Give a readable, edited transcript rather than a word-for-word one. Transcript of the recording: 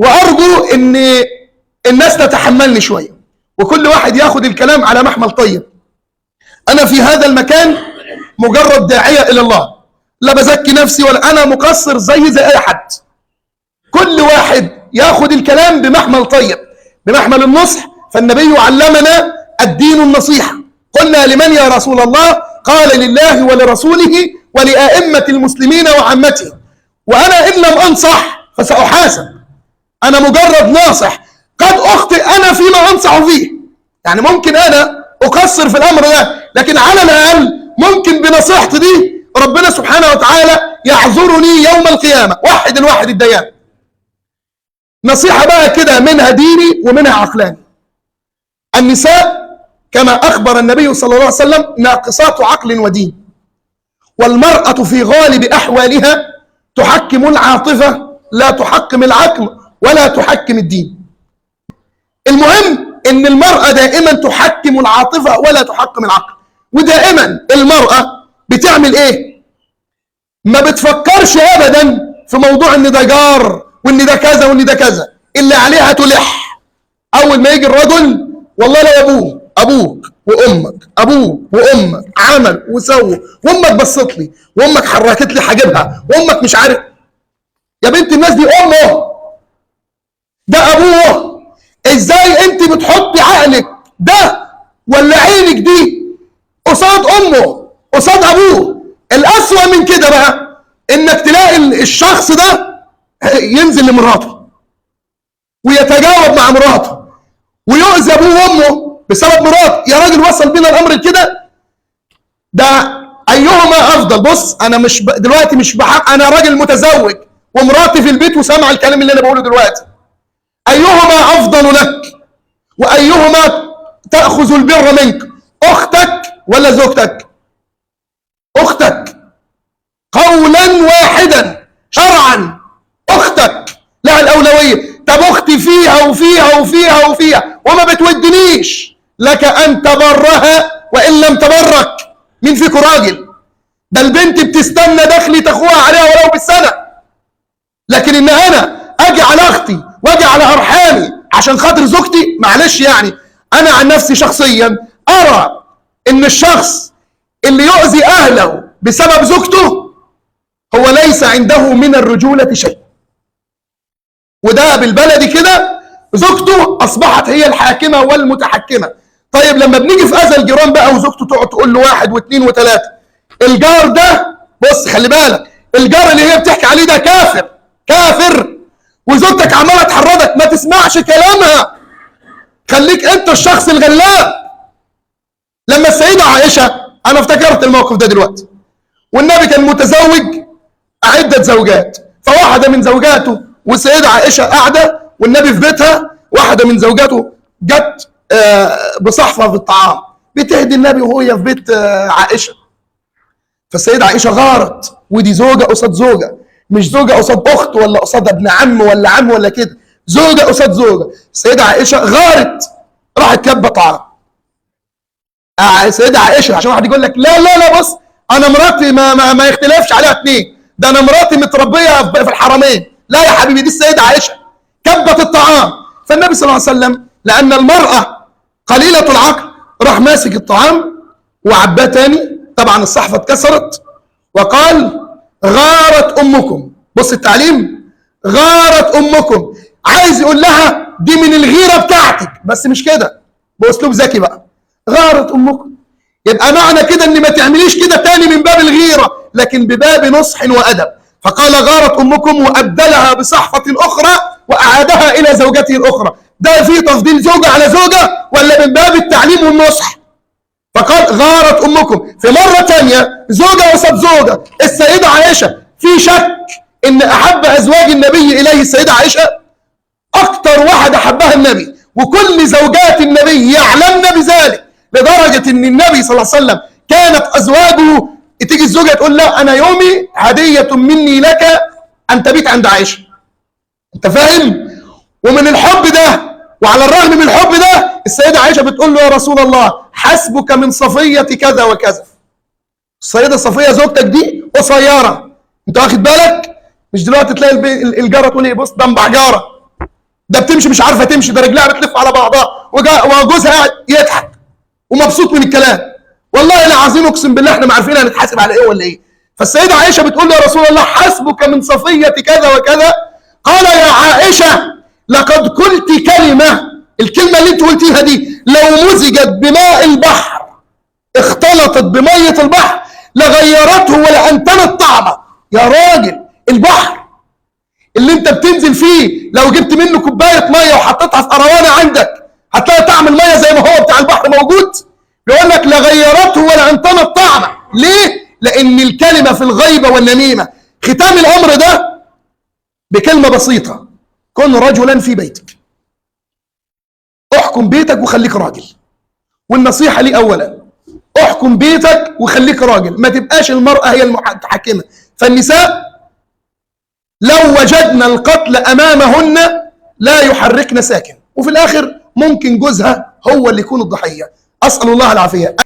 وارجو ان الناس تتحملني شويه وكل واحد ياخد الكلام على محمل طيب. انا في هذا المكان مجرد داعيه الى الله، لا بزكي نفسي ولا انا مقصر زي اي حد. كل واحد ياخد الكلام بمحمل طيب، بمحمل النصح. فالنبي علمنا الدين النصيحه. قلنا لمن يا رسول الله؟ قال لله ولرسوله ولأئمة المسلمين وعامتهم. وانا ان لم انصح فساحاسب. انا مجرد ناصح، قد اخطئ انا فيما انصح فيه. يعني ممكن انا اقصر في الامر ده، لكن على الاقل ممكن بنصيحتي دي ربنا سبحانه وتعالى يعذرني يوم القيامه. وحد الواحد الديان. نصيحه بقى كده منها ديني ومنها عقلاني. النساء كما اخبر النبي صلى الله عليه وسلم ناقصات عقل ودين، والمراه في غالب احوالها تحكم العاطفه لا تحكم العقل ولا تحكم الدين. المهم ان المراه دائما تحكم العاطفه ولا تحكم العقل. ودائما المراه بتعمل ايه؟ ما بتفكرش ابدا في موضوع ان ده جار وان ده كذا وان ده كذا. اللي عليها تلح. اول ما يجي الرجل والله لو ابوك وامك، ابوك وامك عمل وسووا، وامك بصت لي، وامك حركت لي حاجبها، وامك مش عارف. يا بنت الناس دي امه، ده ابوه. ازاي انت بتحطي عقلك ده ولا عينك دي قصاد امه قصاد ابوه؟ الاسوأ من كده بقى انك تلاقي الشخص ده ينزل لمراته ويتجاوب مع مراته ويؤذي ابوه وامه بسبب مراته. يا راجل وصل بينا الامر كده. ده ايهما افضل؟ بص انا مش دلوقتي مش بحق، انا راجل متزوج ومراتي في البيت وسامع الكلام اللي انا بقوله دلوقتي. ايهما افضل لك وايهما تاخذ البر منك؟ اختك ولا زوجتك؟ اختك قولا واحدا شرعا. اختك لها الاولويه. طب اختي فيها وفيها وفيها وفيها وما بتودنيش، لك ان تبرها وان لم تبرك. مين فيكم راجل؟ ده البنت بتستنى دخلة اخوها عليها ولو بالسنه. لكن ان انا اجي على اختي واجي على ارحامي عشان خاطر زوجتي، معلش يعني انا عن نفسي شخصيا ارى ان الشخص اللي يؤذي اهله بسبب زوجته هو ليس عنده من الرجولة شيء. وده بالبلدي كده زوجته اصبحت هي الحاكمة والمتحكمة. طيب لما بنيجي في اذى الجيران بقى وزوجته تقعد تقول له واحد واثنين وثلاثة. الجار ده بص خلي بالك، الجار اللي هي بتحكي عليه ده كافر كافر، وزوجتك عمالة تحرضك ما تسمعش كلامها. خليك انت الشخص الغلاب. لما السيدة عائشة، انا افتكرت الموقف ده دلوقتي، والنبي كان متزوج عدة زوجات، فواحدة من زوجاته والسيدة عائشة قاعدة والنبي في بيتها، واحدة من زوجاته جت بصحفة في الطعام بتهدي النبي وهو في بيت عائشة. فالسيدة عائشة غارت، ودي زوجة قصاد زوجة، مش زوجة قصاد أخت ولا قصاد ابن عم ولا عم ولا كده، زوجة قصاد زوجة. السيدة عائشة غارت راحت كبة طعام. السيدة عائشة عشان واحد يقول لك لا لا لا بص أنا مراتي ما يختلفش عليها اثنين، ده أنا مراتي متربية في الحرمين. لا يا حبيبي، دي السيدة عائشة كبت الطعام. فالنبي صلى الله عليه وسلم لأن المرأة قليلة العقل راح ماسك الطعام وعباه تاني. طبعا الصحفة اتكسرت وقال غارت أمكم. بص التعليم، غارت أمكم. عايز يقول لها دي من الغيرة بتاعتك، بس مش كده، بأسلوب ذكي بقى. غارت أمكم يبقى معنى كده ان ما تعمليش كده تاني من باب الغيرة، لكن بباب نصح وأدب. فقال غارت أمكم وأبدلها بصحفة أخرى وأعادها إلى زوجته الأخرى. ده في تفضيل زوجة على زوجة ولا من باب التعليم والنصح؟ فقال غارت أمكم. في مرة تانية زوجة وسط زوجة. السيدة عائشة في شك إن أحب أزواج النبي إليه السيدة عائشة؟ أكتر واحد أحبها النبي، وكل زوجات النبي يعلمن بذلك، لدرجة إن النبي صلى الله عليه وسلم كانت أزواجه تيجي الزوجة تقول لا أنا يومي هدية مني لك أن تبيت عند عائشة. أنت فاهم؟ ومن الحب ده وعلى الرغم من الحب ده السيدة عائشة بتقول له يا رسول الله حسبك من صفية كذا وكذا. السيدة صفية زوجتك دي قصيرة، أنت واخد بالك؟ مش دلوقتي تلاقي الجارة تقول إيه بص ده مبعجارة، ده بتمشي مش عارفه تمشي، ده رجلها بتلف على بعضها، وجوزها قاعد يضحك ومبسوط من الكلام. والله العظيم اقسم بالله احنا ما عارفين هنتحاسب على ايه ولا ايه. فالسيده عائشه بتقول له يا رسول الله حسبك من صفيه كذا وكذا. قال يا عائشه لقد قلت كلمه، الكلمه اللي انت قلتيها دي لو مزجت بماء البحر، اختلطت بميه البحر لغيرته ولأنتنت طعمه. يا راجل البحر اللي انت بتنزل فيه لو جبت منه كوبايه ميه وحطيتها في قروانه عندك هتلاقي طعم الميه زي ما هو بتاع البحر موجود. يقول لك لغيرته ولأنتنت طعمه. ليه؟ لأن الكلمه في الغيبه والنميمه. ختام الامر ده بكلمه بسيطه: كن رجلا في بيتك، احكم بيتك وخليك راجل. والنصيحه لي اولا: احكم بيتك وخليك راجل، ما تبقاش المراه هي المتحكمه. فالنساء لو وجدنا القتل امامهن لا يحركن ساكن، وفي الاخر ممكن جوزها هو اللي يكون الضحيه. اسال الله العافيه.